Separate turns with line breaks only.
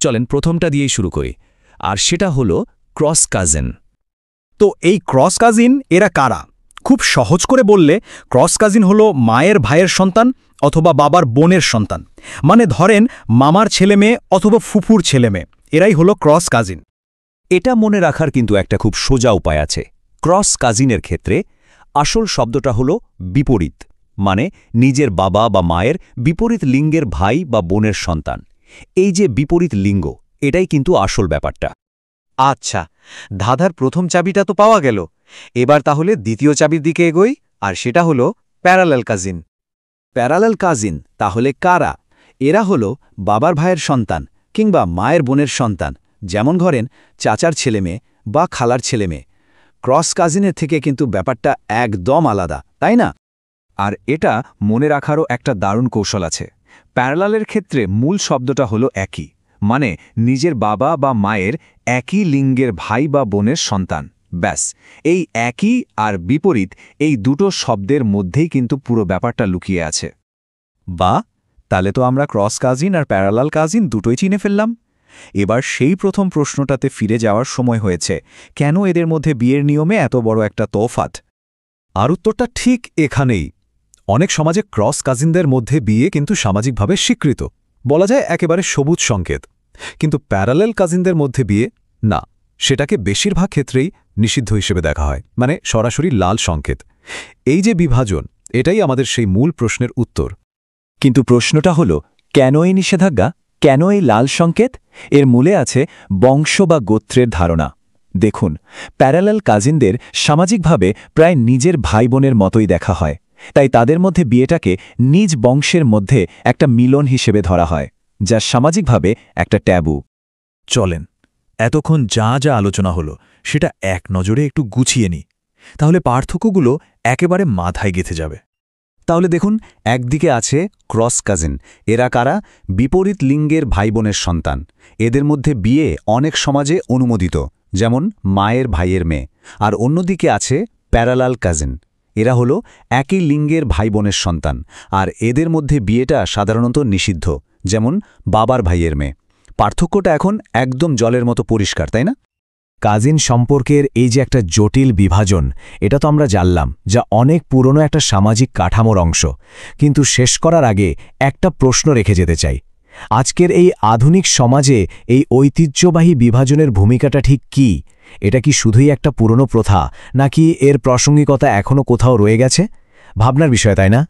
চলেন প্রথমটা দিয়েই শুরু করি, আর সেটা হলো ক্রস কাজিন।
তো এই ক্রস কাজিন এরা কারা? খুব সহজ করে বললে ক্রস কাজিন হলো মায়ের ভাইয়ের সন্তান অথবা বাবার বোনের সন্তান। মানে ধরেন মামার ছেলেমেয়ে অথবা ফুফুর ছেলেমেয়ে, এরাই হলো ক্রস কাজিন।
এটা মনে রাখার কিন্তু একটা খুব সোজা উপায় আছে। ক্রস কাজিনের ক্ষেত্রে আসল শব্দটা হলো বিপরীত, মানে নিজের বাবা বা মায়ের বিপরীত লিঙ্গের ভাই বা বোনের সন্তান। এই যে বিপরীত লিঙ্গ, এটাই কিন্তু আসল ব্যাপারটা।
আচ্ছা, ধাঁধার প্রথম চাবিটা তো পাওয়া গেল। এবার তাহলে দ্বিতীয় চাবির দিকে এগোই, আর সেটা হলো প্যারালাল কাজিন।
প্যারালাল কাজিন তাহলে কারা? এরা হলো বাবার ভাইয়ের সন্তান কিংবা মায়ের বোনের সন্তান, যেমন ধরেন চাচার ছেলেমেয়ে বা খালার ছেলেমেয়ে। ক্রস কাজিনের থেকে কিন্তু ব্যাপারটা একদম আলাদা, তাই না?
আর এটা মনে রাখারও একটা দারুণ কৌশল আছে। প্যারালালের ক্ষেত্রে মূল শব্দটা হলো একই, মানে নিজের বাবা বা মায়ের একই লিঙ্গের ভাই বা বোনের সন্তান। ব্যাস, এই একই আর বিপরীত এই দুটো শব্দের মধ্যেই কিন্তু পুরো ব্যাপারটা লুকিয়ে আছে।
বা তাহলে তো আমরা cross cousin are parallel cousin দুটোই চিনে ফেললাম। এবার সেই প্রথম প্রশ্নটাতে ফিরে যাওয়ার সময় হয়েছে, কেন এদের মধ্যে বিয়ের নিয়মে এত বড় একটা তফাৎ? আর উত্তরটা ঠিক এখানেই। অনেক সমাজে ক্রস কাজিনদের মধ্যে বিয়ে কিন্তু সামাজিকভাবে স্বীকৃত, বলা যায় একেবারে সবুজ সংকেত। কিন্তু প্যারালেল কাজিনদের মধ্যে বিয়ে না, সেটাকে বেশিরভাগ ক্ষেত্রেই নিষিদ্ধ হিসেবে দেখা হয়, মানে সরাসরি লাল সংকেত। এই যে বিভাজন, এটাই আমাদের সেই মূল প্রশ্নের উত্তর।
কিন্তু প্রশ্নটা হলো, কেন এই নিষেধাজ্ঞা, কেন এই লাল সংকেত? এর মূলে আছে বংশ বা গোত্রের ধারণা। দেখুন, প্যারালাল কাজিনদের সামাজিকভাবে প্রায় নিজের ভাই বোনের মতোই দেখা হয়, তাই তাদের মধ্যে বিয়েটাকে নিজ বংশের মধ্যে একটা মিলন হিসেবে ধরা হয়, যা সামাজিকভাবে একটা ট্যাবু।
চলেন এতক্ষণ যা যা আলোচনা হলো সেটা এক নজরে একটু গুছিয়ে নিই, তাহলে পার্থক্যগুলো একেবারে মাথায় গেঁথে যাবে।
তাহলে দেখুন, একদিকে আছে ক্রস কাজিন। এরা কারা? বিপরীত লিঙ্গের ভাই বোনের সন্তান। এদের মধ্যে বিয়ে অনেক সমাজে অনুমোদিত, যেমন মায়ের ভাইয়ের মেয়ে। আর অন্যদিকে আছে প্যারালাল কাজিন। এরা হলো একই লিঙ্গের ভাই বোনের সন্তান, আর এদের মধ্যে বিয়েটা সাধারণত নিষিদ্ধ, যেমন বাবার ভাইয়ের মেয়ে। পার্থক্যটা এখন একদম জলের মতো পরিষ্কার, তাই না? কাজিন সম্পর্কের এই যে একটা জটিল বিভাজন, এটা তো আমরা জানলাম, যা অনেক পুরনো একটা সামাজিক কাঠামোর অংশ। কিন্তু শেষ করার আগে একটা প্রশ্ন রেখে যেতে চাই। আজকের এই আধুনিক সমাজে এই ঐতিহ্যবাহী বিভাজনের ভূমিকাটা ঠিক কী? এটা কি শুধুই একটা পুরনো প্রথা, নাকি এর প্রাসঙ্গিকতা এখনও কোথাও রয়ে গেছে? ভাবনার বিষয়, তাই না?